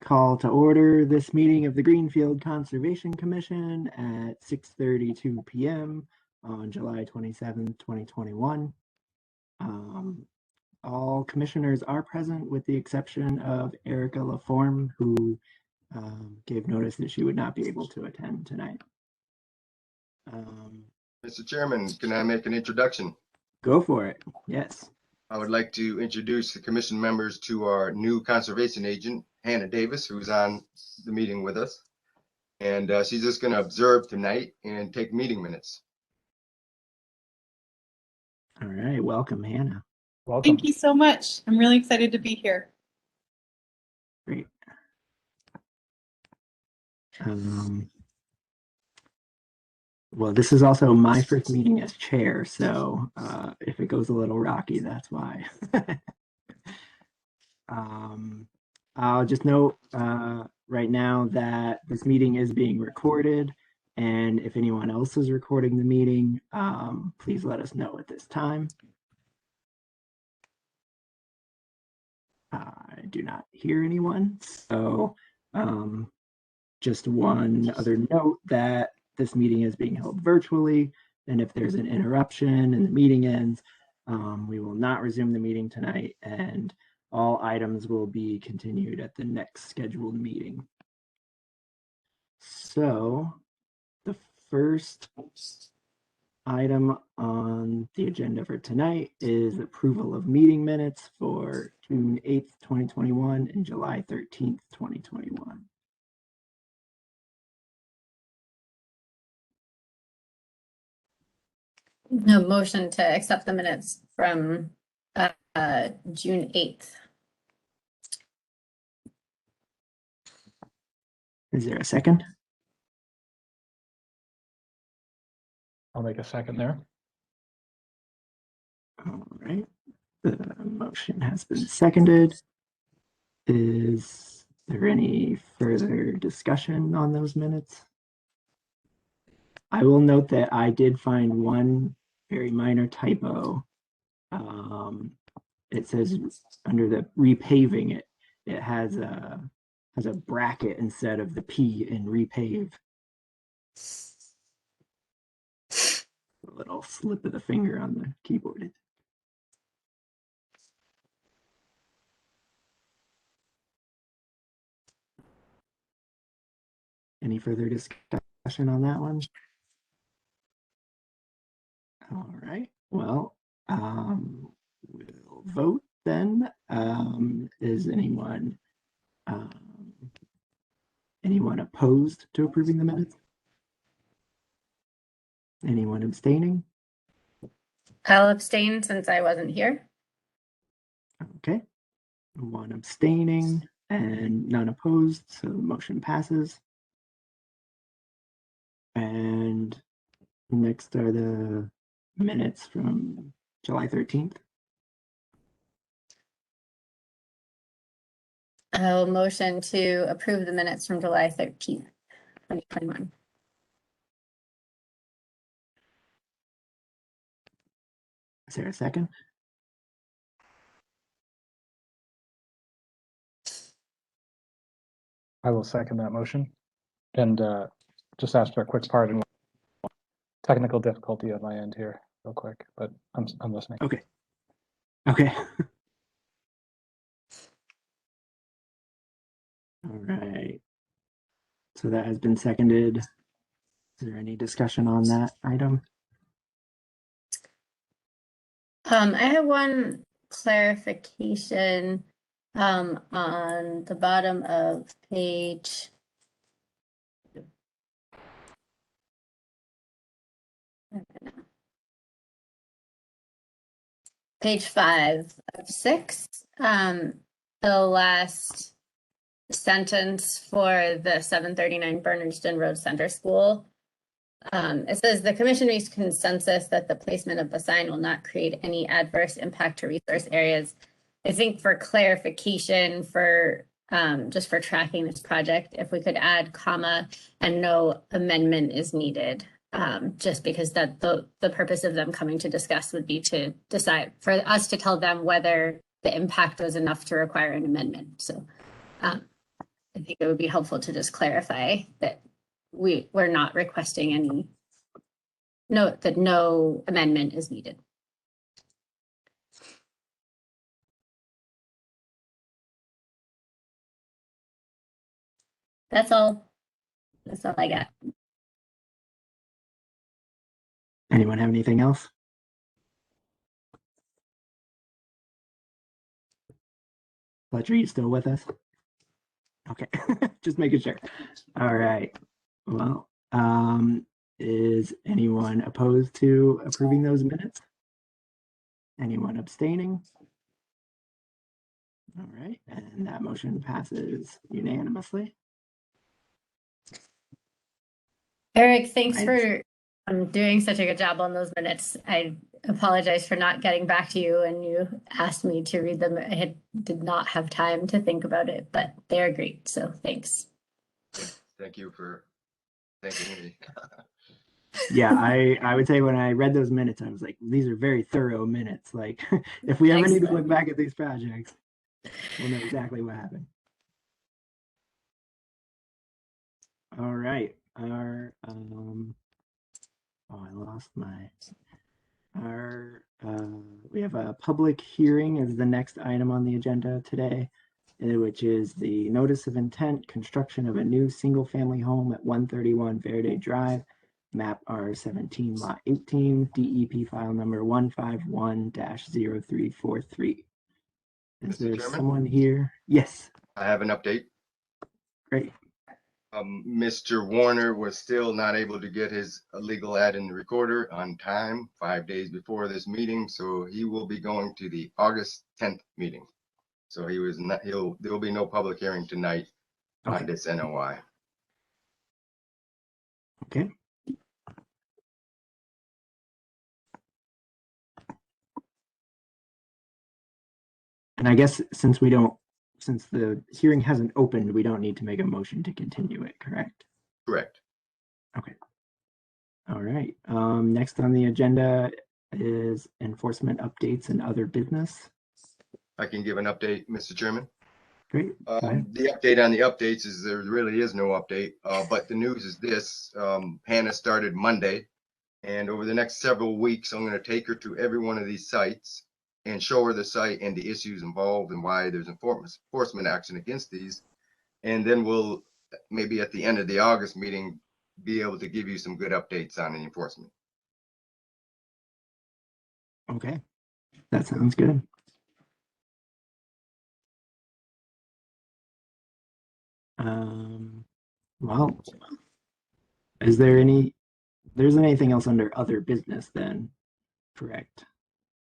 call to order this meeting of the Greenfield Conservation Commission at 6:32 p.m. on July 27th, 2021. All commissioners are present with the exception of Erica Laforme, who gave notice that she would not be able to attend tonight. Mr. Chairman, can I make an introduction? Go for it. Yes. I would like to introduce the commission members to our new conservation agent, Hannah Davis, who's on the meeting with us. And she's just going to observe tonight and take meeting minutes. All right. Welcome, Hannah. Welcome. Thank you so much. I'm really excited to be here. Great. Well, this is also my first meeting as chair, so if it goes a little rocky, that's why. I'll just note right now that this meeting is being recorded, and if anyone else is recording the meeting, please let us know at this time. I do not hear anyone, so just one other note that this meeting is being held virtually, and if there's an interruption and the meeting ends, we will not resume the meeting tonight, and all items will be continued at the next scheduled meeting. So the first item on the agenda for tonight is approval of meeting minutes for June 8th, 2021 and July 13th, 2021. No motion to accept the minutes from June 8th. Is there a second? I'll make a second there. All right. The motion has been seconded. Is there any further discussion on those minutes? I will note that I did find one very minor typo. It says under the repaving, it has a bracket instead of the P in repave. A little slip of the finger on the keyboard. Any further discussion on that one? All right. Well, we'll vote then. Is anyone opposed to approving the minutes? Anyone abstaining? I'll abstain since I wasn't here. Okay. One abstaining and none opposed, so the motion passes. And next are the minutes from July 13th. I'll motion to approve the minutes from July 13th, 2021. Is there a second? I will second that motion. And just ask for a quick pardon. Technical difficulty on my end here, real quick, but I'm listening. Okay. Okay. All right. So that has been seconded. Is there any discussion on that item? I have one clarification on the bottom of page 5 of 6. The last sentence for the 739 Bernardston Road Center School. It says the commission reached consensus that the placement of the sign will not create any adverse impact to resource areas. I think for clarification, for just for tracking this project, if we could add comma and no amendment is needed, just because that the purpose of them coming to discuss would be to decide for us to tell them whether the impact was enough to require an amendment. So I think it would be helpful to just clarify that we're not requesting any, note that no amendment is needed. That's all. That's all I got. Anyone have anything else? Fletcher, you still with us? Okay, just making sure. All right. Well, is anyone opposed to approving those minutes? Anyone abstaining? All right, and that motion passes unanimously. Eric, thanks Right. for doing such a good job on those minutes. I apologize for not getting back to you and you asked me to read them. I did not have time to think about it, but they're great. So thanks. Thank you for thanking me. Yeah, I would say when I read those minutes, I was like, these are very thorough minutes. Like, if we ever need to look Excellent. back at these projects, we'll know exactly what happened. All right, I lost my, we have a public hearing as the next item on the agenda today, which is the notice of intent, construction of a new single-family home at 131 Verde Drive, map R17, lot 18, DEP file number 151-0343. Is Mr. there Chairman? someone here? Yes, I have an update. great. Mr. Warner was still not able to get his legal ad in the recorder on time, 5 days before this meeting. So he will be going to the August 10th meeting. So there will be no public hearing tonight on Okay, this NOI. okay. And I guess since the hearing hasn't opened, we don't need to make a motion to continue it, correct? Correct. Okay. All right. Next on the agenda is enforcement updates and other business. I can give an update, Mr. Chairman. Great. Go ahead. The update on the updates is there really is no update, but the news is this. Hannah started Monday, and over the next several weeks, I'm going to take her to every one of these sites and show her the site and the issues involved and why there's enforcement action against these. And then we'll maybe at the end of the August meeting be able to give you some good updates on the enforcement. Okay. That sounds good. Well, there's anything else under other business then, correct?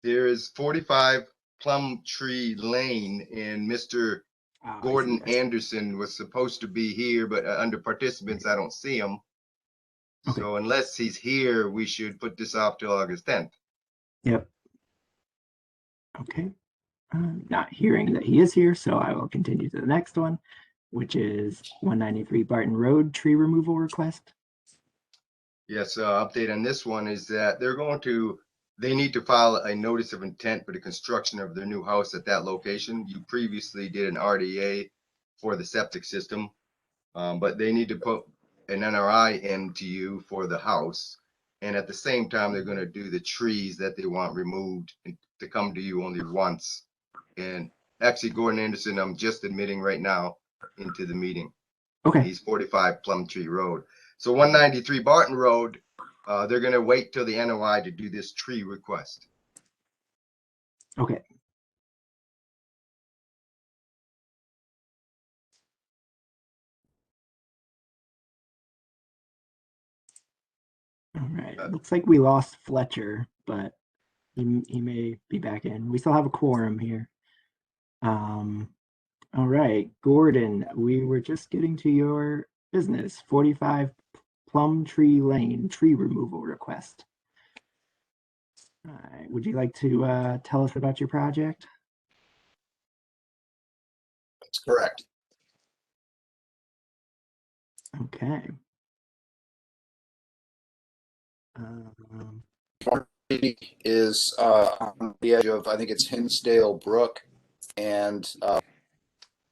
There is 45 Plum Tree Lane, and Mr. Oh, I see Gordon that. Anderson was supposed to be here, but under participants, I don't see him. Okay. So unless he's here, we should put this off till August 10th. Yep. Okay. Not hearing that he is here, so I will continue to the next one, which is 193 Barton Road tree removal request. Yes, update on this one is that they need to file a notice of intent for the construction of their new house at that location. You previously did an RDA for the septic system, but they need to put an NRI into you for the house. And at the same time, they're going to do the trees that they want removed and to come to you only once. And actually, Gordon Anderson, I'm just admitting right now into the meeting. Okay. He's 45 Plum Tree Road. So 193 Barton Road, they're going to wait till the NOI to do this tree request. Okay. All right. It looks like we lost Fletcher, but he may be back in. We still have a quorum here. All right, Gordon, we were just getting to your business, 45 Plum Tree Lane tree removal request. All right, would you like to tell us about your project? That's correct. Okay. Is on the edge of, I think it's Hinsdale Brook, and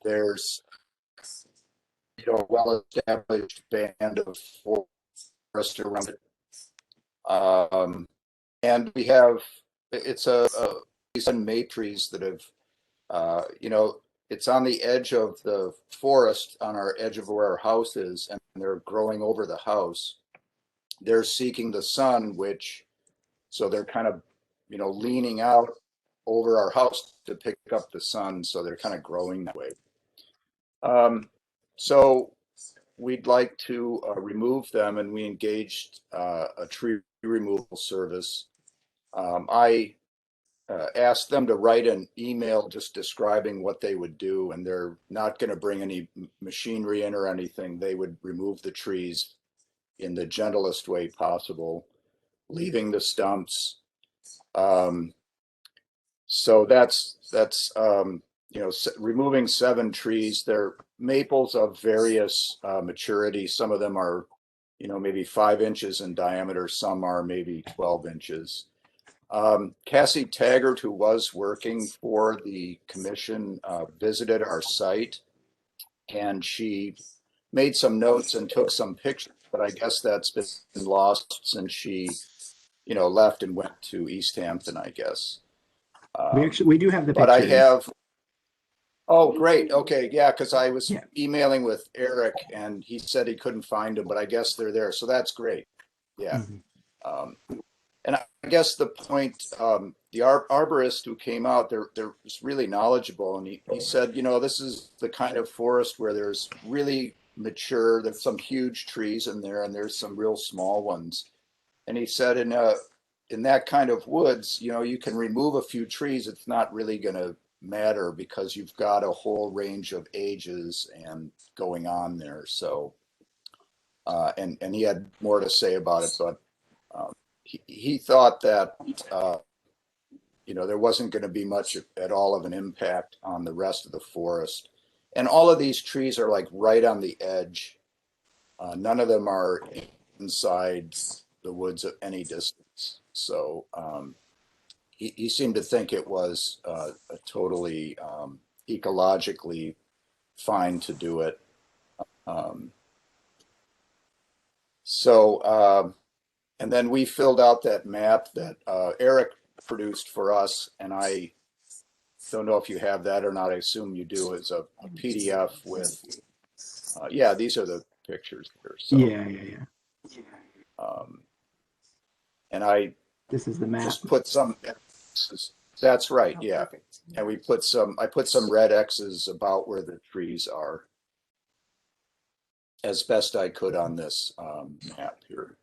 there's well-established band of forest around it. And we have, it's these maple trees that have, it's on the edge of the forest on our edge of where our house is, and they're growing over the house. They're seeking the sun, so they're kind of, leaning out over our house to pick up the sun. So they're kind of growing that way. So we'd like to remove them, and we engaged a tree removal service. I asked them to write an email just describing what they would do, and they're not going to bring any machinery in or anything. They would remove the trees in the gentlest way possible, leaving the stumps. So that's removing 7 trees. They're maples of various maturity. Some of them are, maybe 5 inches in diameter. Some are maybe 12 inches. Cassie Taggart, who was working for the commission, visited our site, and she made some notes and took some pictures, but I guess that's been lost since she, left and went to East Hampton, I guess. We do have the but pictures. I have, oh, great. Okay. Yeah. Cause I was Yeah. emailing with Eric, and he said he couldn't find them, but I guess they're there. So that's great. Yeah. And I guess the point, the arborist who came out, they're really knowledgeable. And he said, this is the kind of forest where there's really mature, there's some huge trees in there, and there's some real small ones. And he said, in that kind of woods, you can remove a few trees. It's not really going to matter because you've got a whole range of ages and going on there. So, and he had more to say about it, but he thought that, there wasn't going to be much at all of an impact on the rest of the forest. And all of these trees are like right on the edge. None of them are inside the woods at any distance. So he seemed to think it was a totally ecologically fine to do it. And then we filled out that map that Eric produced for us, and I don't know if you have that or not. I assume you do. It's a PDF with, yeah, these are the pictures here. So, Yeah. And This is the map. just put some X's. That's right, yeah. And I put some red X's about where the trees are as best I could on this map here.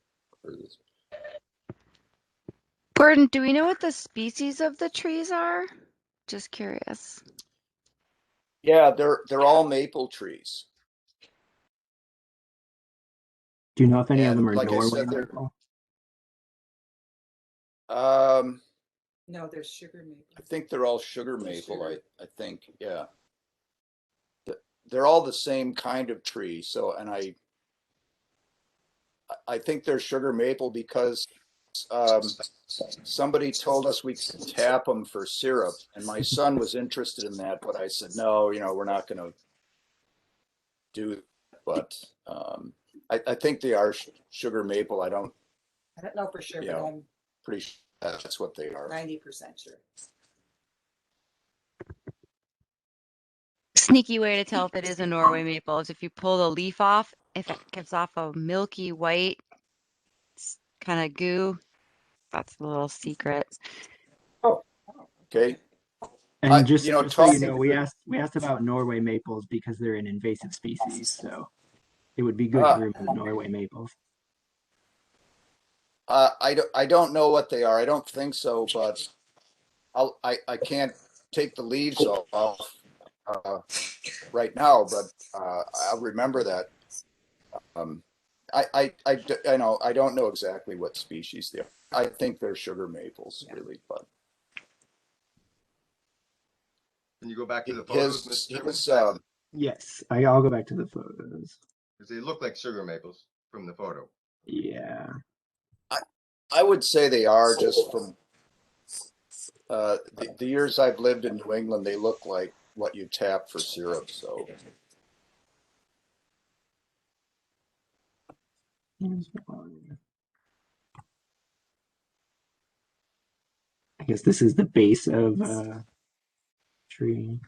Gordon, do we know what the species of the trees are? Just curious. Yeah, they're all maple trees. Do you know if any of And them are like I Norway said, maple? No, there's sugar maple. I think they're all sugar maple. I think, yeah. They're all the same kind of tree. So, and I think they're sugar maple because somebody told us we could tap them for syrup, and my son was interested in that, but I said, no, we're not going to do it. But I think they are sugar maple. I don't know for sure, Yeah. but I'm pretty sure that's what they are. 90% sure. Sneaky way to tell if it is a Norway maple is if you pull the leaf off, if it gives off a milky white kind of goo. That's the little secret. Okay. And just so you talking know, we asked about Norway maples because they're an invasive species, so it would be good to remove Norway maples. I don't know what they are. I don't think so, but I can't take the leaves off right now, but I'll remember that. I know I don't know exactly what species they are. I think they're sugar maples, really, but Can you go back to the photos, Mr. Chairman? Yes, I'll go back to the photos. Because they look like sugar maples from the photo. Yeah. I would say they are, just from the years I've lived in New England. They look like what you tap for syrup. So I guess this is the base of tree.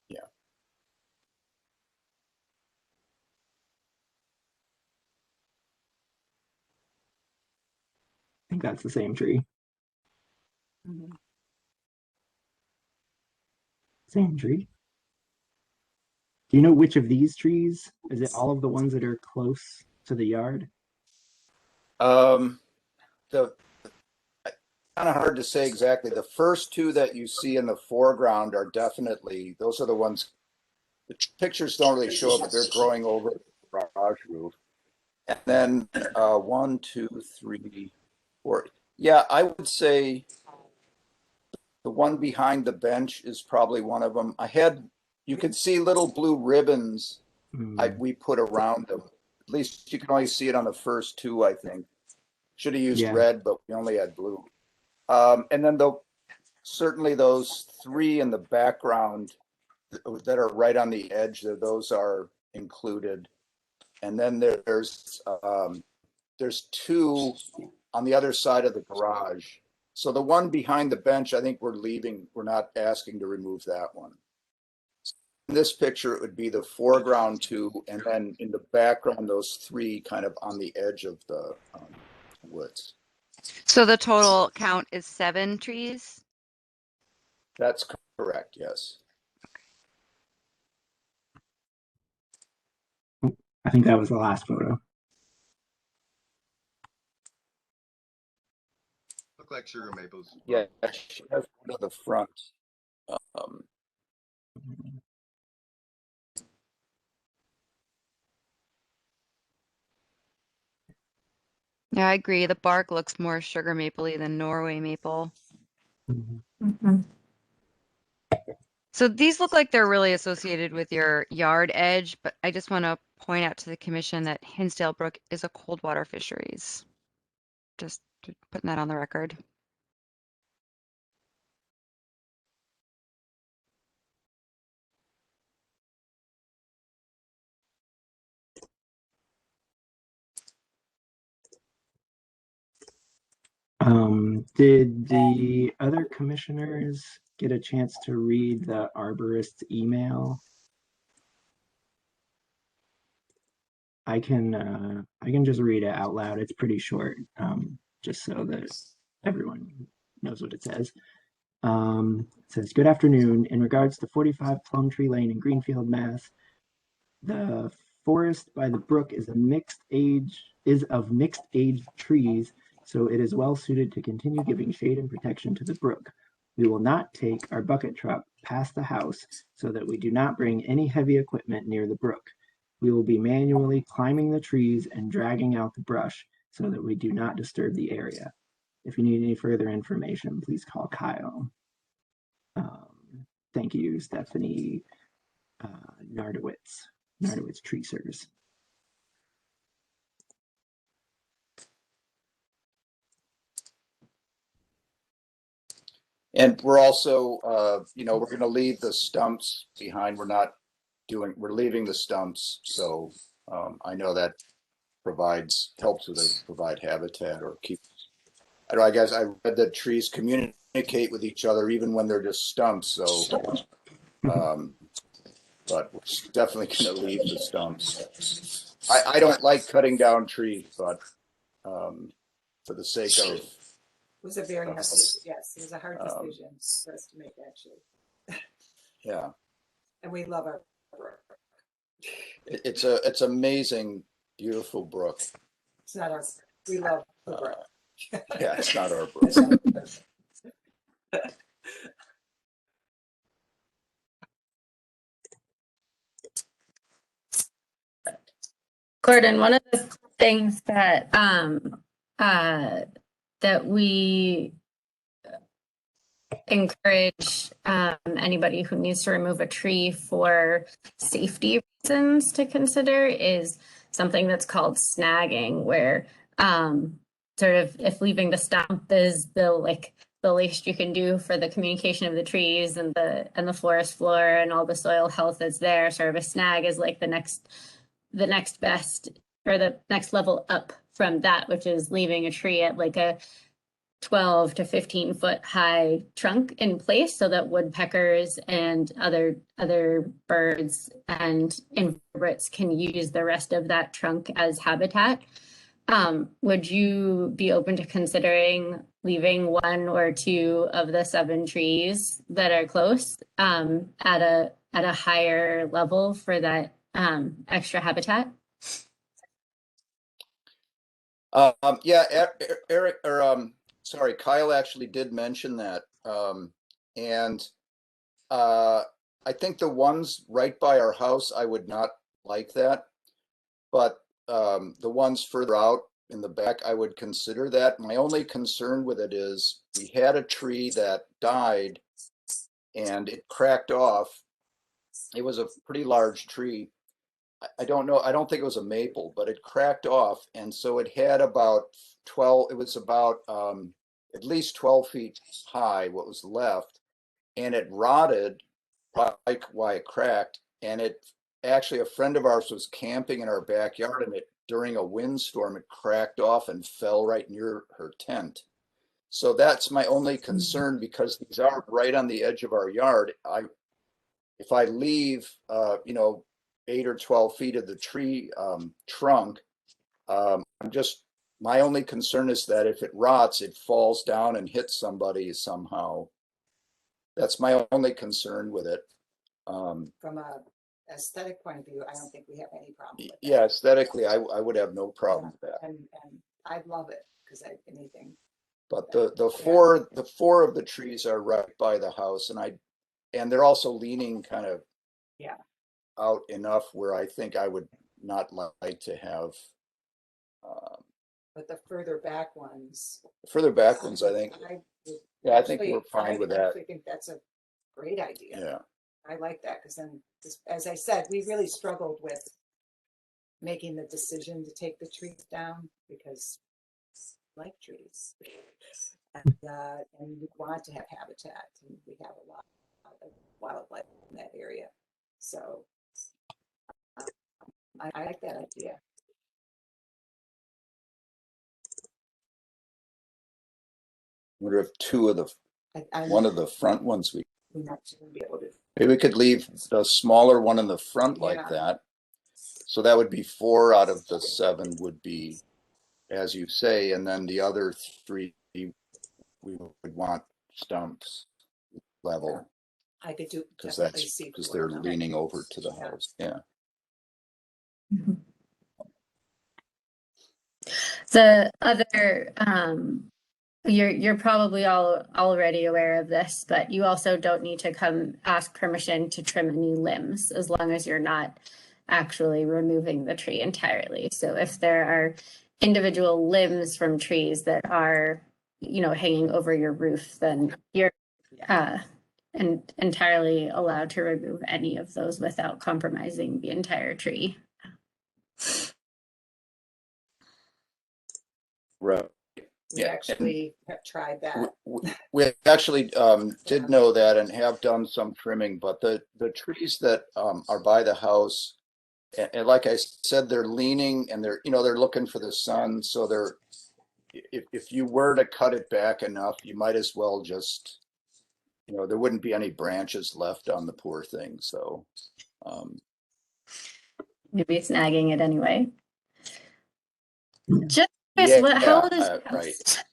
Yeah. I think that's the same tree. Mhm. Same tree. Do you know which of these trees? Is it all of the ones that are close to the yard? The kind of hard to say exactly. The first two that you see in the foreground are definitely, those are the ones, the pictures don't really show it, but they're growing over the garage roof. And then 1, 2, 3, 4. Yeah, I would say the one behind the bench is probably one of them. You can see little blue ribbons we put around them. At least you can only see it on the first two, I think. Should have used Yeah. red, but we only had blue. And then certainly those 3 in the background that are right on the edge, those are included. And then there's 2 on the other side of the garage. So the one behind the bench, I think we're not asking to remove that one. In this picture, it would be the foreground 2, and then in the background, those 3 kind of on the edge of the woods. So the total count is 7 trees? That's correct, yes. I think that was the last photo. Look like sugar maples. Yeah, she has one to the front. Yeah, I agree. The bark looks more sugar mapley than Norway maple. Mhm. So these look like they're really associated with your yard edge, but I just want to point out to the commission that Hinsdale Brook is a cold water fisheries. Just putting that on the record. Did the other commissioners get a chance to read the arborist's email? I can just read it out loud. It's pretty short, just so that everyone knows what it says. It says, "Good afternoon. In regards to 45 Plum Tree Lane in Greenfield, Mass, the forest by the brook is of mixed age trees, so it is well suited to continue giving shade and protection to the brook. We will not take our bucket truck past the house so that we do not bring any heavy equipment near the brook. We will be manually climbing the trees and dragging out the brush so that we do not disturb the area. If you need any further information, please call Kyle." Thank you, Stephanie Nardowitz Tree Service. And we're also, we're going to leave the stumps behind. We're leaving the stumps. So I know that helps with provide habitat or keep. I guess I read that trees communicate with each other even when they're just stumps. So, but we're definitely going to leave the stumps. I don't like cutting down trees, but for the sake of. It was a very hard, yes, it was a hard decision for us to make, actually. Yeah. And we love our brook. It's amazing, beautiful brook. It's not our, we love the brook. Yeah, it's not our brook. Gordon, one of the things that that we encourage anybody who needs to remove a tree for safety reasons to consider is something that's called snagging, where sort of if leaving the stump is the least you can do for the communication of the trees and the forest floor and all the soil health that's there, sort of a snag is like the the next best or the next level up from that, which is leaving a tree at like a 12 to 15 foot high trunk in place so that woodpeckers and other birds and invertebrates can use the rest of that trunk as habitat. Would you be open to considering leaving 1 or 2 of the 7 trees that are close at a higher level for that extra habitat? Yeah, Eric, or sorry, Kyle actually did mention that. And I think the ones right by our house, I would not like that. But the ones further out in the back, I would consider that. My only concern with it is we had a tree that died and it cracked off. It was a pretty large tree. I don't know, I don't think it was a maple, but it cracked off. And so it had about 12, it was about at least 12 feet high, what was left. And it rotted, like why it cracked. And it actually, a friend of ours was camping in our backyard, and it during a windstorm, it cracked off and fell right near her tent. So that's my only concern, because these are right on the edge of our yard. If I leave, 8 or 12 feet of the tree trunk, my only concern is that if it rots, it falls down and hits somebody somehow. That's my only concern with it. From a aesthetic point of view, I don't think we have any problem with that. Yeah, aesthetically, I would have no problem with that. And I love it, because anything. But the four of the trees are right by the house, and they're also leaning kind of out enough where I think I would not like to have. But the further back ones. I think. I think we're fine with that. I actually think that's a great idea. Yeah. I like that, because then, as I said, we really struggled with making the decision to take the trees down, because I like trees. And we want to have habitat, and we have a lot of wildlife in that area. So I like that idea. I wonder if one of the front ones we might be able to. maybe we could leave the smaller one in the front like that. So that would be 4 out of the 7 would be, as you say, and then the other 3 we would want stumps level. I could do, because they're leaning over to the house. Yeah. The other, you're probably all already aware of this, but you also don't need to come ask permission to trim any limbs, as long as you're not actually removing the tree entirely. So if there are individual limbs from trees that are, hanging over your roof, then you're entirely allowed to remove any of those without compromising the entire tree. Right. We actually have tried that. We actually did know that and have done some trimming, but the trees that are by the house, and like I said, they're leaning and they're looking for the sun. So if you were to cut it back enough, you might as well just, there wouldn't be any branches left on the poor thing. So Maybe snagging it anyway. Just how old is right.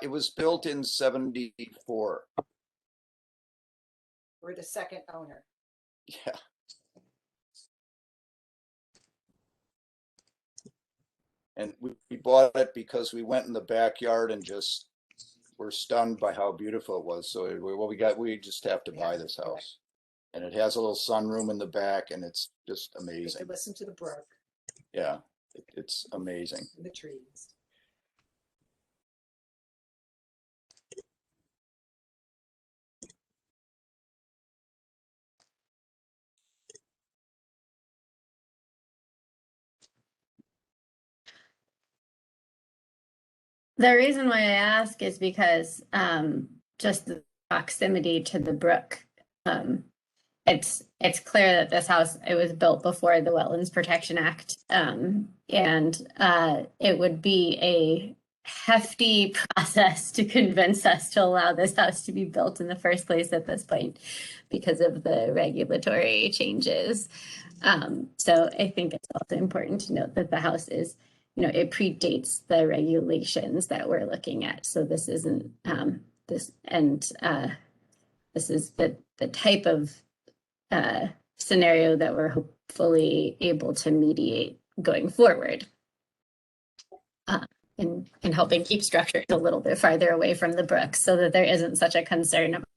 It was built in 74. We're the second owner. Yeah. And we bought it because we went in the backyard and just were stunned by how beautiful it was. So we just have to buy this house. And it has a little sunroom in the back, and it's just amazing. Listen to the brook. Yeah, it's amazing. The trees. The reason why I ask is because just the proximity to the brook it's clear that this house, it was built before the Wetlands Protection Act. And it would be a hefty process to convince us to allow this house to be built in the first place at this point because of the regulatory changes. So I think it's also important to note that the house is, it predates the regulations that we're looking at. So this isn't this is the type of scenario that we're hopefully able to mediate going forward. In helping keep structures a little bit farther away from the brooks so that there isn't such a concern about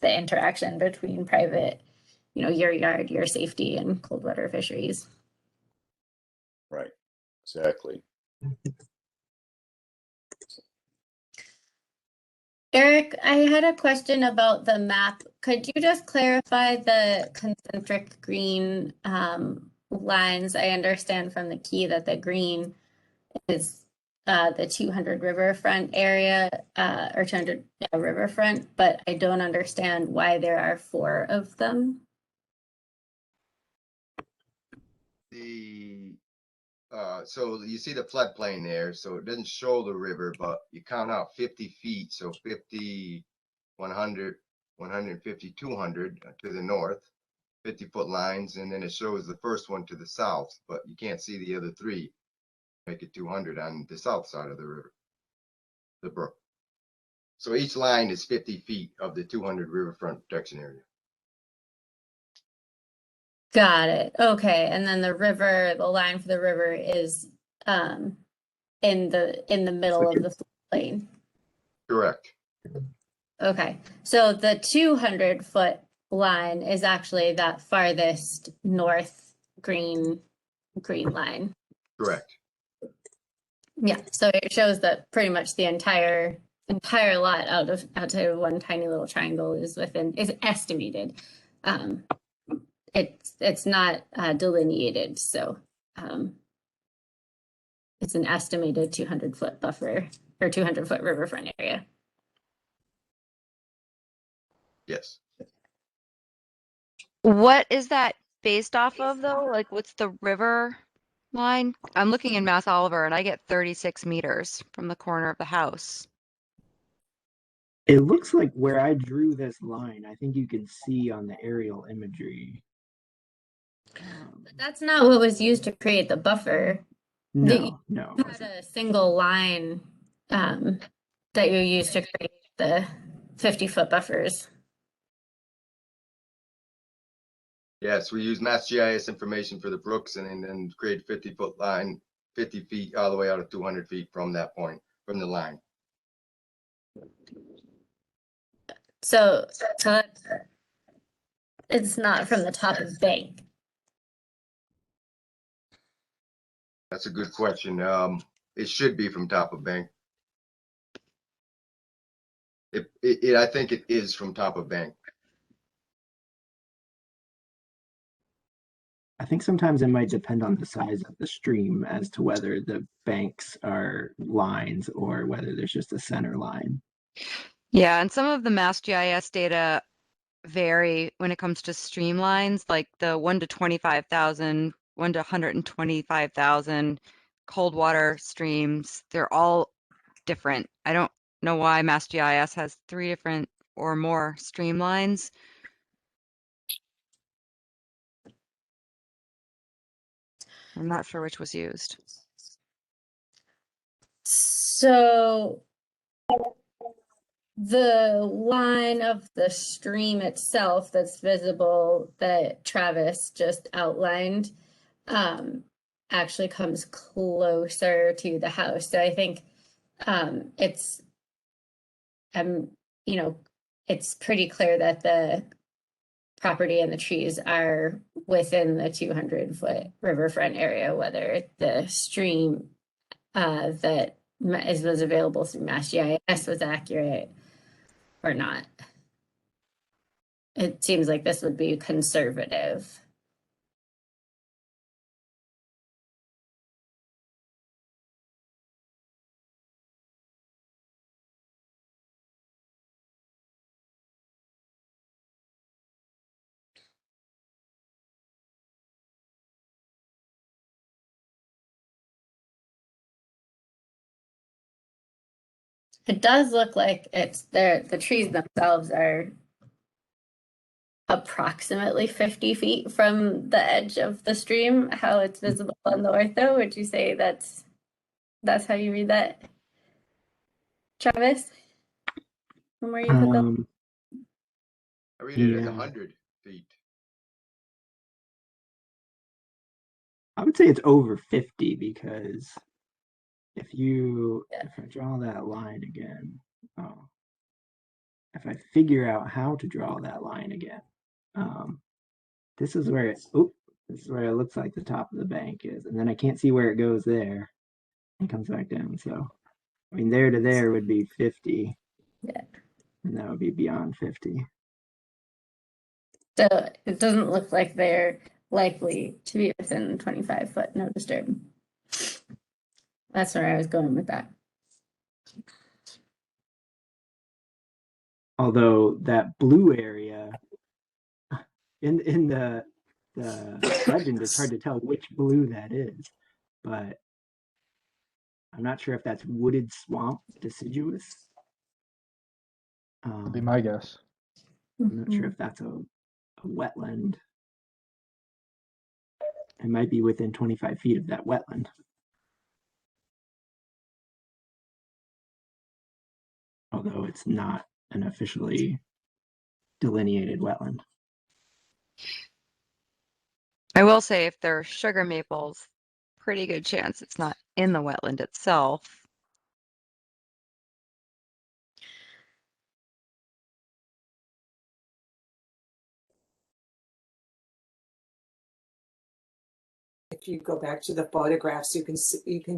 the interaction between private, your yard, your safety, and cold water fisheries. Right, exactly. Eric, I had a question about the map. Could you just clarify the concentric green lines? I understand from the key that the green is the 200 riverfront area or 200 riverfront, but I don't understand why there are 4 of them. So you see the floodplain there, so it doesn't show the river, but you count out 50 feet, so 50, 100, 150, 200 to the north, 50-foot lines, and then it shows the first one to the south, but you can't see the other 3. Make it 200 on the south side of the river, the brook. So each line is 50 feet of the 200 riverfront protection area. Got it. Okay, and then the line for the river is in the middle of the floodplain. Correct. Okay, so the 200-foot line is actually that farthest north green line. Correct. Yeah, so it shows that pretty much the entire lot out to one tiny little triangle is estimated. It's not delineated, so it's an estimated 200-foot buffer or 200-foot riverfront area. Yes. What is that based off of though? Like what's the river line? I'm looking in Mass Oliver and I get 36 meters from the corner of the house. It looks like where I drew this line, I think you can see on the aerial imagery. But that's not what was used to create the buffer. No. You had a single line that you used to create the 50-foot buffers. Yes, we use Mass GIS information for the brooks and then create 50-foot line, 50 feet all the way out of 200 feet from that point, from the line. So it's not from the top of bank. That's a good question. It should be from top of bank. I think it is from top of bank. I think sometimes it might depend on the size of the stream as to whether the banks are lines or whether there's just a center line. Yeah, and some of the Mass GIS data vary when it comes to streamlines, like the 1 to 25,000, 1 to 125,000 cold water streams. They're all different. I don't know why Mass GIS has 3 different or more streamlines. I'm not sure which was used. So the line of the stream itself that's visible that Travis just outlined actually comes closer to the house. So I think it's it's pretty clear that the property and the trees are within the 200-foot riverfront area, whether the stream that was available through Mass GIS was accurate or not. It seems like this would be conservative. It does look like it's there. The trees themselves are approximately 50 feet from the edge of the stream. How it's visible on the ortho, would you say that's how you read that, Travis? From where you put the I read it as Yeah. 100 feet. I would say it's over 50 because if I draw that line again, if I figure out how to draw that line again, this is where this is where it looks like the top of the bank is, and then I can't see where it goes there and comes back down. So, I mean, there to there would be 50. Yeah. And that would be beyond 50. So it doesn't look like they're likely to be within 25-foot no disturb. That's where I was going with that. Although that blue area in the legend, it's hard to tell which blue that is, but I'm not sure if that's wooded swamp deciduous. Would be my guess. I'm not sure if that's a wetland. It might be within 25 feet of that wetland. Although it's not an officially delineated wetland. I will say if they're sugar maples, pretty good chance it's not in the wetland itself. If you go back to the photographs, you can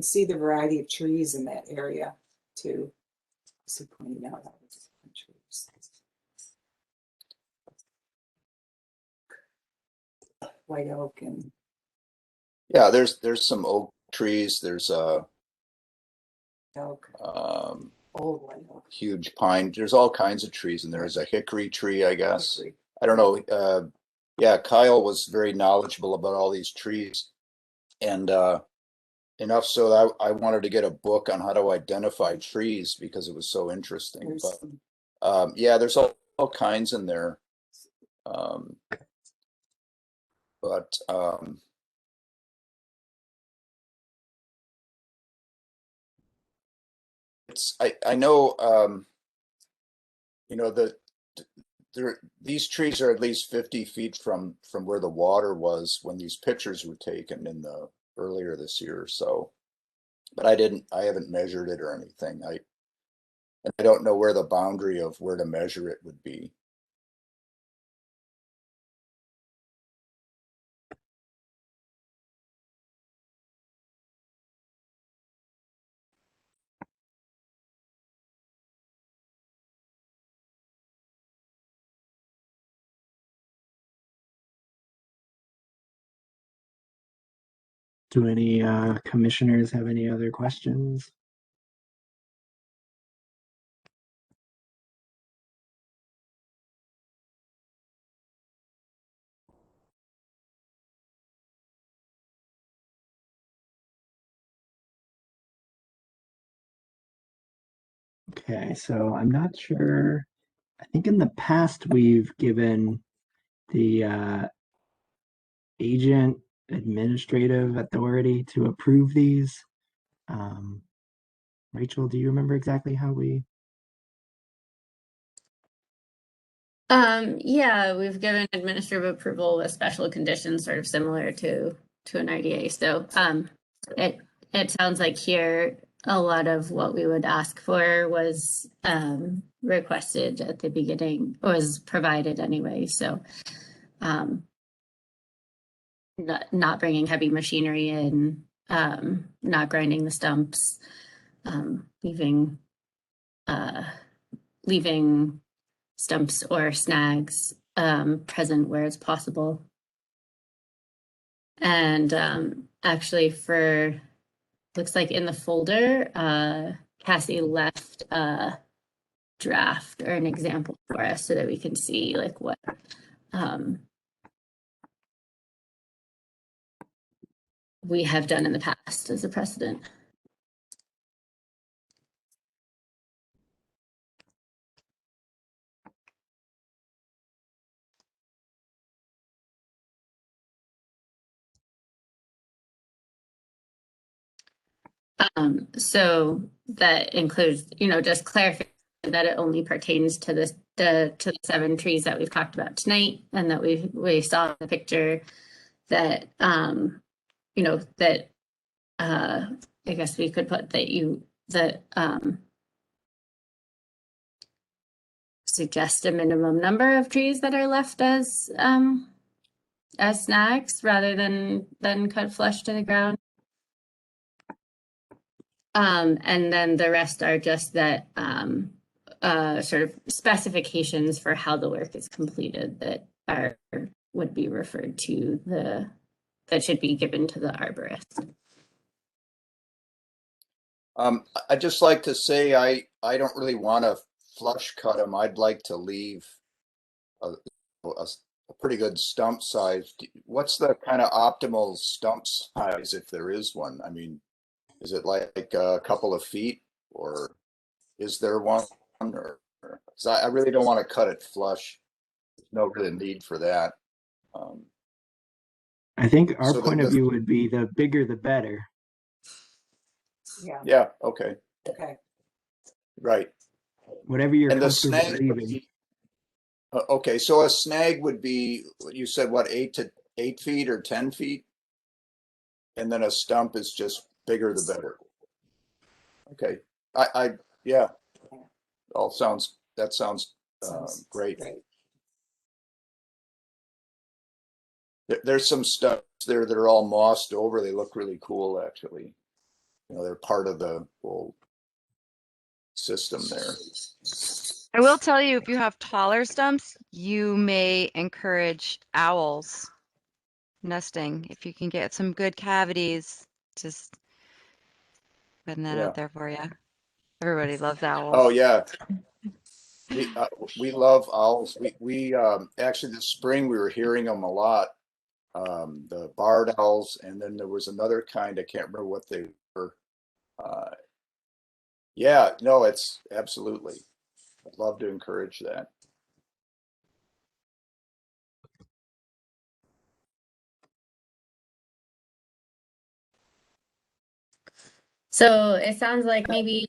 see the variety of trees in that area too. So pointing out all the different trees. White oak and Yeah, there's some oak trees. There's a oak, old white oak. huge pine. There's all kinds of trees, and there's a hickory tree, I guess. Hickory. I don't know. Yeah, Kyle was very knowledgeable about all these trees, and enough so that I wanted to get a book on how to identify trees because it was so interesting. There's But some- yeah, there's all kinds in there. But I know you know these trees are at least 50 feet from where the water was when these pictures were taken in the earlier this year. So, but I haven't measured it or anything. I don't know where the boundary of where to measure it would be. Do any commissioners have any other questions? Okay, so I'm not sure. I think in the past we've given the agent administrative authority to approve these. Rachel, do you remember exactly how we? Yeah, we've given administrative approval with special conditions, sort of similar to an IDA. So it sounds like here a lot of what we would ask for was requested at the beginning, was provided anyway. So not bringing heavy machinery in, not grinding the stumps, leaving stumps or snags present where it's possible. And actually looks like in the folder, Cassie left a draft or an example for us so that we can see like what we have done in the past as a precedent. So that includes, just clarifying that it only pertains to the 7 trees that we've talked about tonight, and that we saw the picture that that I guess we could put that suggest a minimum number of trees that are left as snags rather than cut flush to the ground. And then the rest are just that sort of specifications for how the work is completed that would be referred to that should be given to the arborist. I'd just like to say I don't really want to flush cut them. I'd like to leave a pretty good stump size. What's the kind of optimal stump size, if there is one? I mean, is it like a couple of feet, or is there one? Or 'cause I really don't want to cut it flush. There's no really need for that. I think our So point of view would be the bigger the better. Yeah, Yeah. Okay. okay. Right. Whatever you're And the comfortable snag would leaving. be, okay, so a snag would be, you said what, 8 feet or 10 feet? And then a stump is just bigger the better. Okay, yeah, that sounds great. Great. There's some stumps there that are all mossed over. They look really cool, actually. They're part of the whole system there. I will tell you, if you have taller stumps, you may encourage owls nesting. If you can get some good cavities, just putting that Yeah. out there for you. Everybody loves owls. Oh yeah, we love owls. We actually this spring we were hearing them a lot. The barred owls, and then there was another kind. I can't remember what they were. Yeah, no, it's absolutely. I'd love to encourage that. So it sounds like maybe,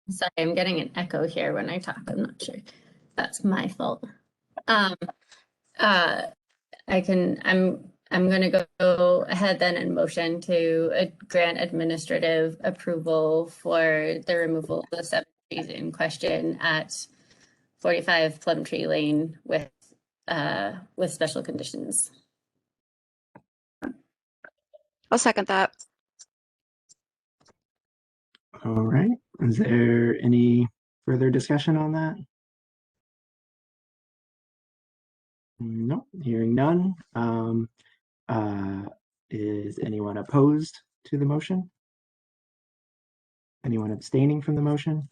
sorry, I'm getting an echo here when I talk. I'm not sure. That's my fault. I'm going to go ahead then and motion to grant administrative approval for the removal of the 7 trees in question at 45 Plum Tree Lane with special conditions. I'll second that. All right. Is there any further discussion on that? No, hearing none. Is anyone opposed to the motion? Anyone abstaining from the motion?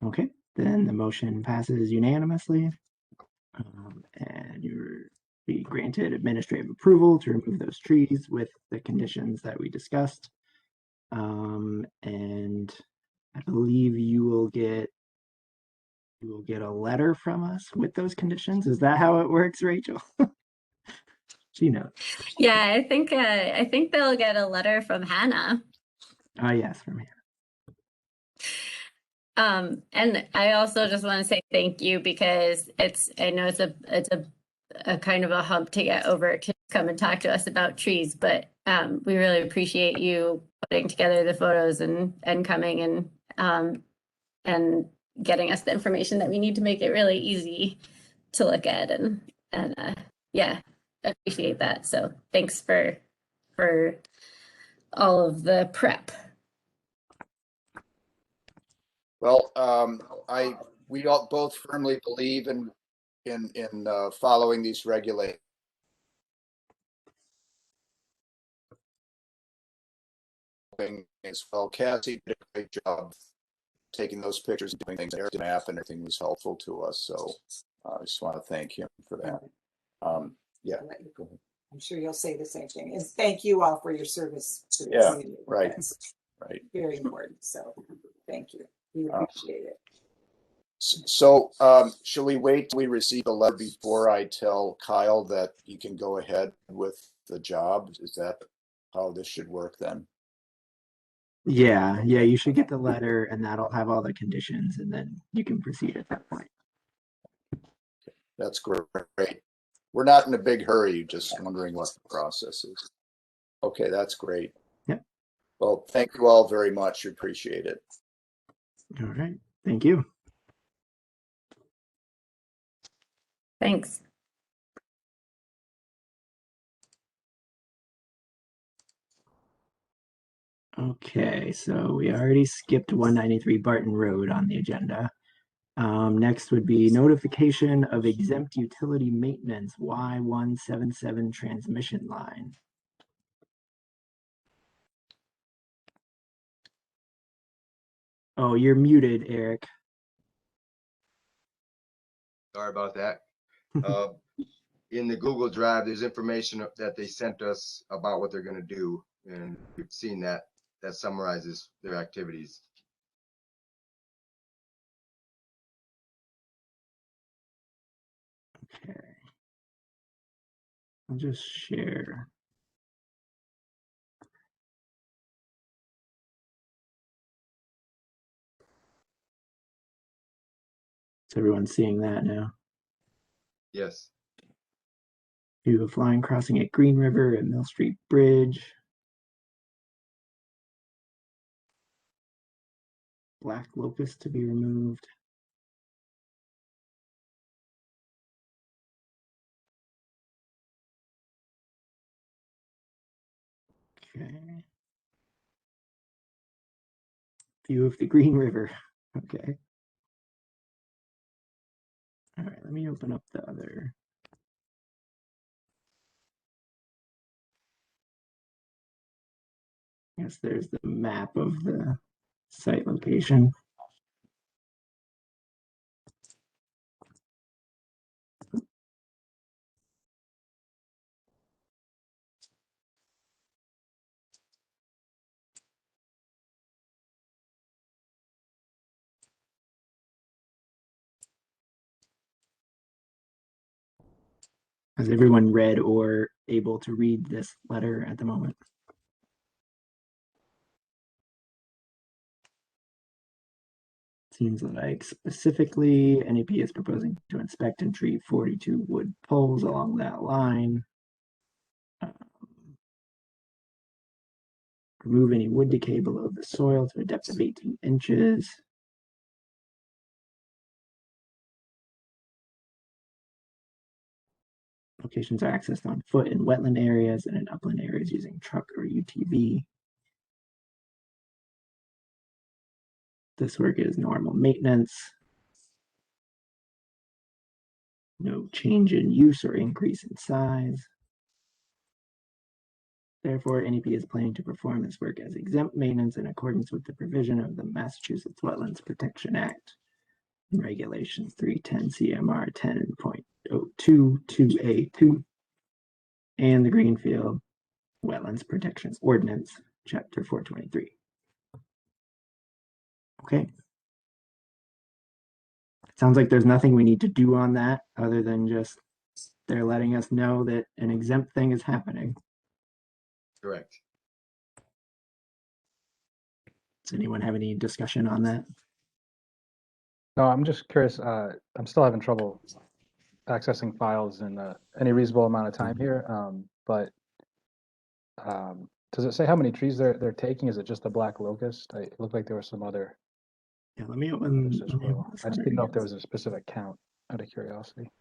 Okay, then the motion passes unanimously. And you're be granted administrative approval to remove those trees with the conditions that we discussed. And I believe you will get a letter from us with those conditions. Is that how it works, Rachel? She knows. Yeah, I think they'll get a letter from Hannah. Yes, from here. And I also just want to say thank you, because I know it's a kind of a hump to get over to come and talk to us about trees, but we really appreciate you putting together the photos and coming and getting us the information that we need to make it really easy to look at, and yeah, appreciate that. So thanks for all of the prep. Well, we all both firmly believe in following these regulations. As well, Cassie did a great job taking those pictures and doing things. The map and everything was helpful to us. So I just want to thank him for that. Yeah. Go ahead. I'm sure you'll say the same thing. And thank you all for your service to the Yeah, community. right. That's Right. very important. So thank you. We appreciate it. So shall we wait till we receive the letter before I tell Kyle that he can go ahead with the job? Is that how this should work then. Yeah, you should get the letter and that'll have all the conditions and then you can proceed at that point. That's great. We're not in a big hurry, just wondering what the process is. Okay, that's great. Yep. Well, thank you all very much. We appreciate it. All right. Thank you. Thanks. Okay, so we already skipped 193 Barton Road on the agenda. Next would be notification of exempt utility maintenance Y177 transmission line. Oh, you're muted, Eric. Sorry about that. In the Google Drive, there's information that they sent us about what they're going to do, and we've seen that summarizes their activities. Okay. I'll just share. So everyone's seeing that now. Yes. View of flying crossing at Green River and Mill Street Bridge. Black locust to be removed. Okay. View of the Green River. Okay. All right, let me open up the other. Yes, there's the map of the site location. Has everyone read or able to read this letter at the moment? Seems like specifically NEP is proposing to inspect and treat 42 wood poles along that line. Remove any wood decay below the soil to a depth of 18 inches. Locations are accessed on foot in wetland areas and in upland areas using truck or UTV. This work is normal maintenance. No change in use or increase in size. Therefore, NEP is planning to perform this work as exempt maintenance in accordance with the provision of the Massachusetts Wetlands Protection Act and Regulation 310 CMR 10.022A2 and the Greenfield Wetlands Protection Ordinance, Chapter 423. Okay. Sounds like there's nothing we need to do on that other than just they're letting us know that an exempt thing is happening. Correct. Does anyone have any discussion on that? No, I'm just curious. I'm still having trouble accessing files in any reasonable amount of time here. But does it say how many trees they're taking? Is it just a black locust? It looked like there was some other. Yeah, let me open. Others as well. I just didn't know if there was a specific count. Out of curiosity.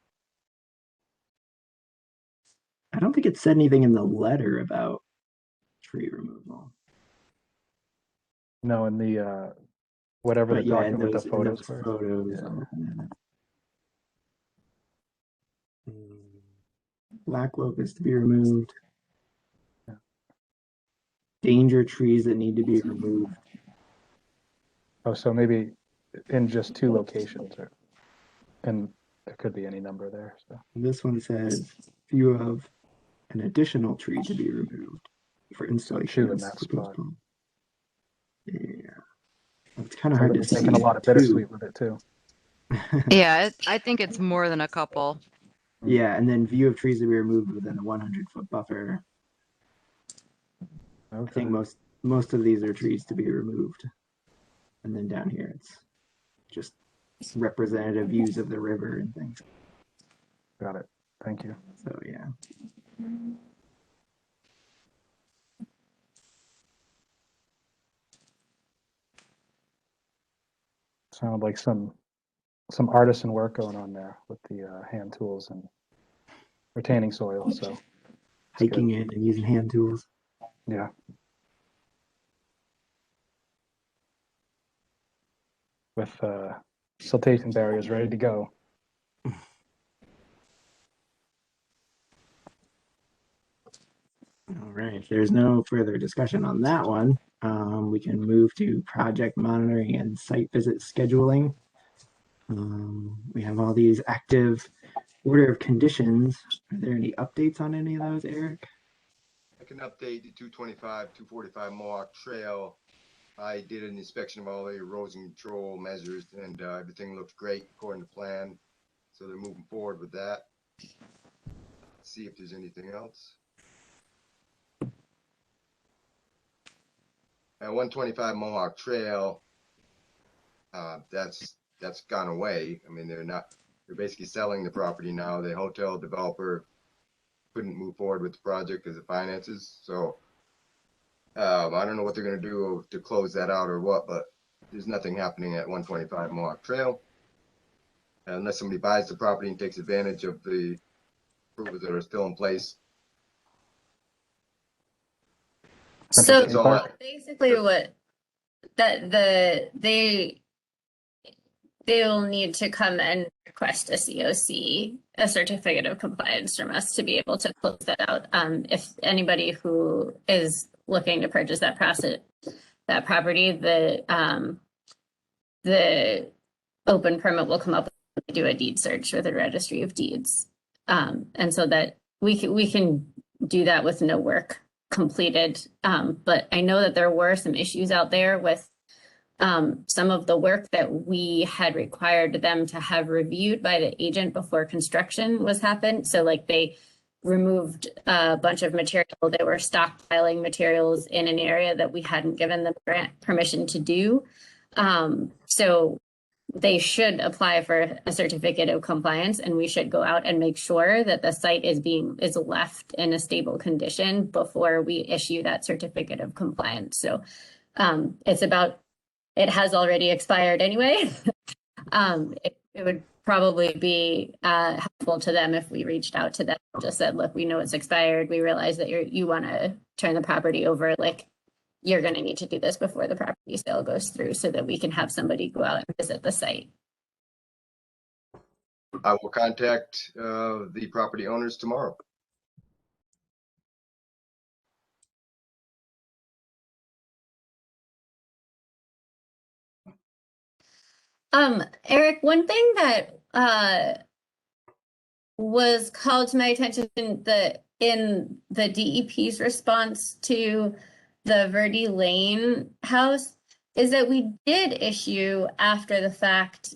I don't think it said anything in the letter about tree removal. No, in the whatever But the yeah, in document with the those photos were. photos. Yeah. Black locust to be removed. Yeah. Danger trees that need to be removed. Oh, so maybe in just 2 locations, and there could be any number there. So This one says view of an additional tree to be removed for installation. 2 in that spot. Yeah, it's kind of So hard they're to see. taking a lot of bittersweet with it too. Yeah, I think it's more than a couple. Yeah, and then view of trees to be removed within a 100-foot buffer. I Okay, think most of these are trees to be removed. And then down here, it's just representative views of the river and things. got it. Thank you. So yeah. Sounded like some artisan work going on there with the hand tools and retaining soil. So Hiking in and using hand tools. yeah. With siltation barriers ready to go. All right. If there's no further discussion on that one, we can move to project monitoring and site visit scheduling. We have all these active order of conditions. Are there any updates on any of those, Eric? I can update the 225, 245 Mohawk Trail. I did an inspection of all the erosion control measures and everything looks great according to plan. So they're moving forward with that. Let's see if there's anything else. At 125 Mohawk Trail, that's gone away. I mean, they're basically selling the property now. The hotel developer couldn't move forward with the project because of finances. So I don't know what they're going to do to close that out or what, but there's nothing happening at 125 Mohawk Trail. Unless somebody buys the property and takes advantage of the approvals that are still in place. So That's all I- basically what they will need to come and request a COC, a certificate of compliance from us to be able to close that out. If anybody who is looking to purchase that property, the open permit will come up and do a deed search with the registry of deeds. And so that we can do that with no work completed. But I know that there were some issues out there with some of the work that we had required them to have reviewed by the agent before construction was happened. So like they removed a bunch of material. They were stockpiling materials in an area that we hadn't given them grant permission to do. So they should apply for a certificate of compliance, and we should go out and make sure that the site is left in a stable condition before we issue that certificate of compliance. So it has already expired anyway. It would probably be helpful to them if we reached out to them and just said, look, we know it's expired. We realize that you want to turn the property over. Like, you're going to need to do this before the property sale goes through so that we can have somebody go out and visit the site. I will contact the property owners tomorrow. Eric, one thing that was called to my attention in the DEP's response to the Verde Lane house is that we did issue after the fact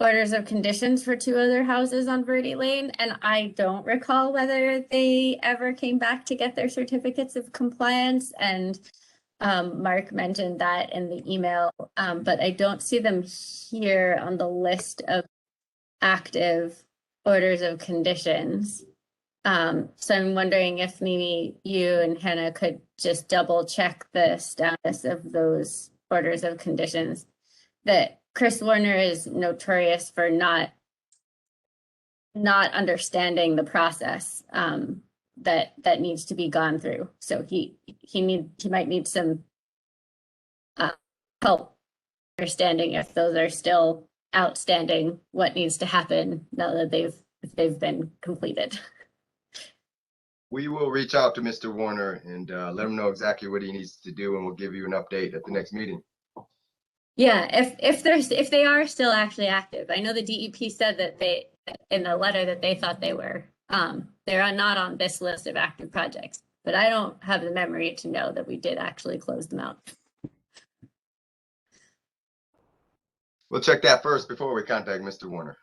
orders of conditions for 2 other houses on Verde Lane, and I don't recall whether they ever came back to get their certificates of compliance. And Mark mentioned that in the email, but I don't see them here on the list of active orders of conditions. So I'm wondering if maybe you and Hannah could just double check the status of those orders of conditions. That Chris Warner is notorious for not understanding the process that needs to be gone through. So he might need some help understanding if those are still outstanding, what needs to happen now that they've been completed. We will reach out to Mr. Warner and let him know exactly what he needs to do, and we'll give you an update at the next meeting. Yeah, if they are still actually active. I know the DEP said that they, in the letter, that they thought they were. They're not on this list of active projects, but I don't have the memory to know that we did actually close them out. We'll check that first before we contact Mr. Warner.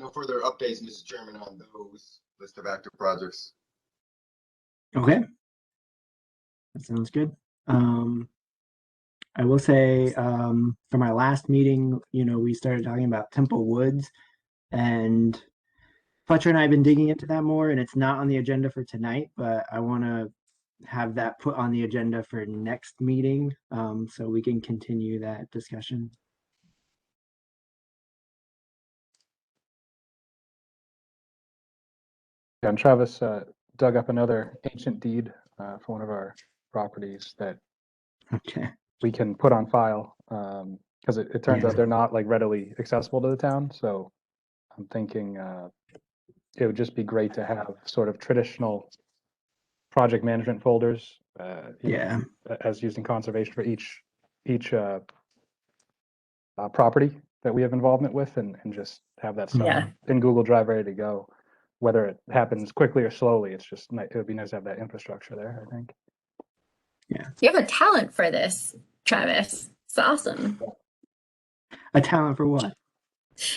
no further updates, Mr. Chairman, on those list of active projects. Okay. That sounds good. I will say, for my last meeting, we started talking about Temple Woods, and Fletcher and I have been digging into that more, and it's not on the agenda for tonight, but I want to have that put on the agenda for next meeting, so we can continue that discussion. Yeah, and Travis dug up another ancient deed for one of our properties that Okay. we can put on file, because it turns Yeah. out they're not like readily accessible to the town. So I'm thinking it would just be great to have sort of traditional project management folders, Yeah. as used in conservation for each property that we have involvement with, and just have that stuff Yeah. in Google Drive ready to go. Whether it happens quickly or slowly, it's just it would be nice to have that infrastructure there, I think. You have a talent for this, Travis. It's awesome. A talent for what?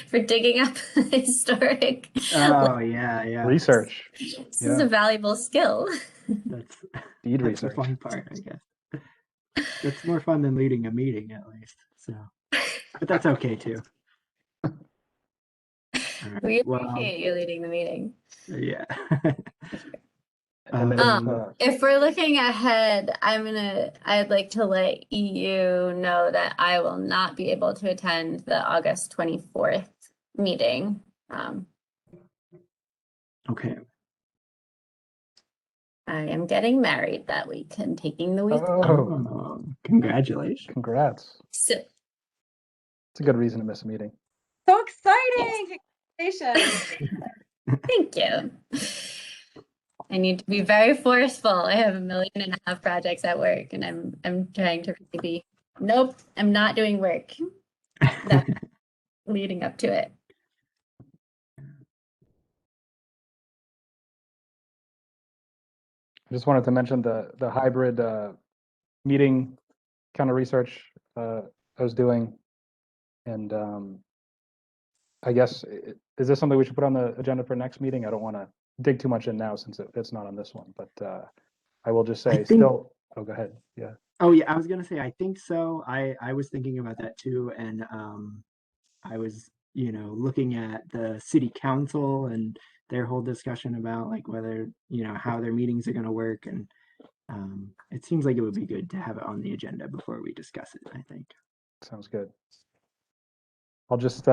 For digging up historic. Oh, yeah. Research, This is a valuable skill. That's deed that's the research. fun part, I guess. That's more fun than leading a meeting, at least. So, but that's okay too. All right. We Well, appreciate you leading the meeting. yeah. And then If we're looking ahead, I'd like to let you know that I will not be able to attend the August 24th meeting. Okay. I am getting married that week and taking the week off. Oh, congratulations. Congrats. So, It's a good reason to miss a meeting. So exciting! Congratulations. thank you. I need to be very forceful. I have 1.5 million projects at work, and I'm trying to really be. Nope, I'm not doing work. That's leading up to it. I just wanted to mention the hybrid meeting kind of research I was doing, and I guess is this something we should put on the agenda for next meeting? I don't want to dig too much in now since it's not on this one, but I will just say still. Oh, go ahead. Yeah. Oh, yeah. I was gonna say I think so. I was thinking about that too, and I was looking at the city council and their whole discussion about like whether how their meetings are going to work, and it seems like it would be good to have it on the agenda before we discuss it, I think. Sounds good. I'll just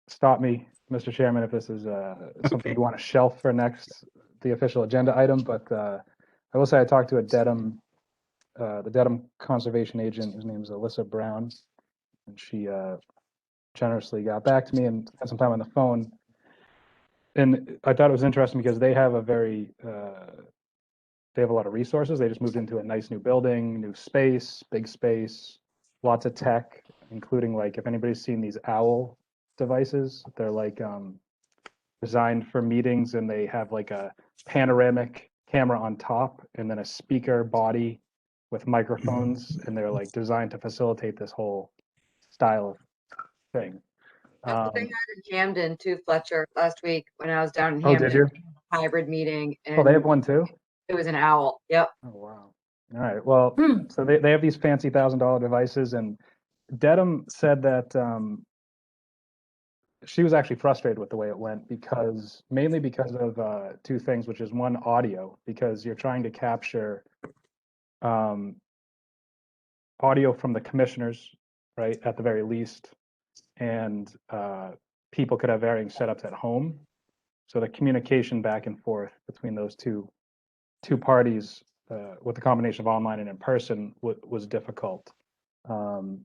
stop me, Mr. Chairman, if this is something you want to shelf for the official agenda item. But I will say I talked to the Dedham conservation agent, whose name is Alyssa Brown, and she generously got back to me and had some time on the phone. And I thought it was interesting because they have they have a lot of resources. They just moved into a nice new building, new space, big space, lots of tech, including like if anybody's seen these owl devices, they're like designed for meetings, and they have like a panoramic camera on top and then a speaker body with microphones, and they're like designed to facilitate this whole style of thing. That's the thing I had jammed in too, Fletcher, last week when I was down in Oh, Hampton. did you? Hybrid meeting. Oh, they have And one too? it was an owl. Yep. Oh, wow. All right. Well, so they have these fancy $1,000 devices, and Dedham said that she was actually frustrated with the way it went mainly because of two things, which is one, audio, because you're trying to capture audio from the commissioners, right, at the very least, and people could have varying setups at home. So the communication back and forth between those two parties with the combination of online and in person was difficult. And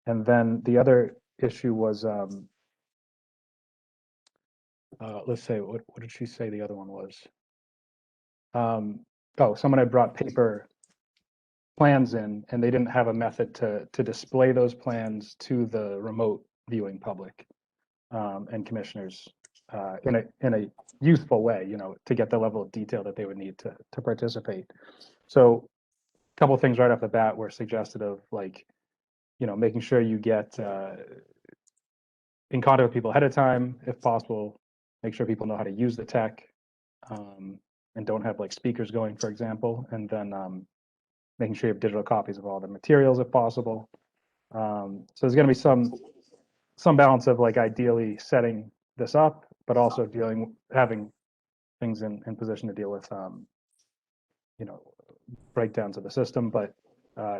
then the other issue was, let's say, what did she say the other one was? Someone had brought paper plans in, and they didn't have a method to display those plans to the remote viewing public and commissioners in a useful way, to get the level of detail that they would need to participate. So a couple of things right off the bat were suggested of like, making sure you get in contact with people ahead of time, if possible, make sure people know how to use the tech, and don't have like speakers going, for example, and then making sure you have digital copies of all the materials if possible. So there's going to be some balance of like ideally setting this up, but also having things in position to deal with, you know, breakdowns of the system. But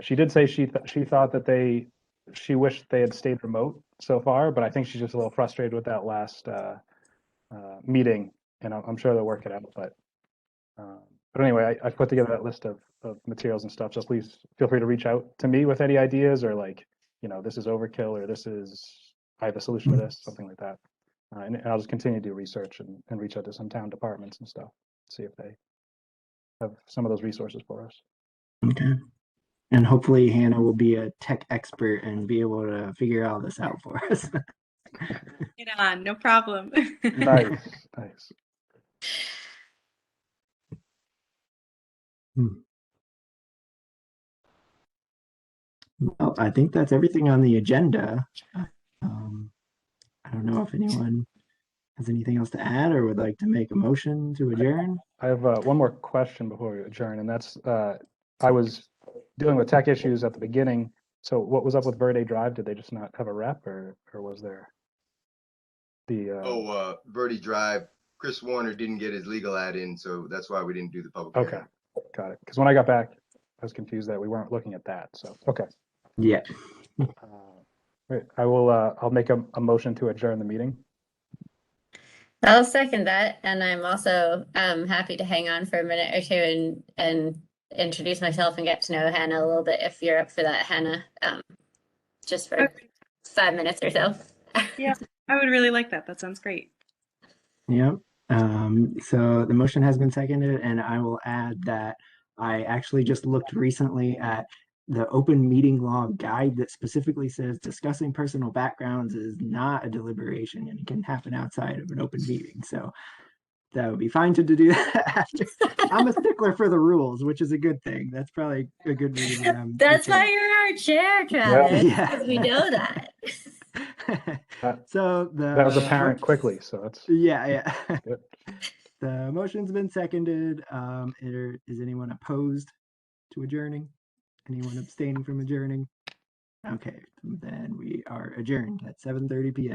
she did say she thought that she wished they had stayed remote so far, but I think she's just a little frustrated with that last meeting, and I'm sure they'll work it out. But anyway, I put together that list of materials and stuff. So please feel free to reach out to me with any ideas, or like, you know, this is overkill, or I have a solution to this, something like that. And I'll just continue to do research and reach out to some town departments and stuff, see if they have some of those resources for us. Okay. And hopefully Hannah will be a tech expert and be able to figure all this out for us. Get on, no problem. Nice. Well, I think that's everything on the agenda. I don't know if anyone has anything else to add or would like to make a motion to adjourn. I have one more question before we adjourn, and that's I was dealing with tech issues at the beginning. So what was up with Verde Drive? Did they just not have a rep, or was there the Verde Drive, Chris Warner didn't get his legal ad in, so that's why we didn't do the public okay, hearing. got it. Because when I got back, I was confused that we weren't looking at that. So okay. Yeah. Right. I'll make a motion to adjourn the meeting. I'll second that, and I'm also happy to hang on for a minute or two and introduce myself and get to know Hannah a little bit if you're up for that, Hannah. Just for 5 minutes or so. Yeah, I would really like that. That sounds great. Yep. So the motion has been seconded, and I will add that I actually just looked recently at the open meeting law guide that specifically says discussing personal backgrounds is not a deliberation and it can happen outside of an open meeting. So that would be fine to do that after. I'm a stickler for the rules, which is a good thing. That's probably a good reason. That's why you're our chair, Travis. Yeah. Because we know that. So that was apparent quickly. So that's yeah. good. The motion's been seconded. Is anyone opposed to adjourning? Anyone abstaining from adjourning? Okay, then we are adjourned at 7:30 p.m.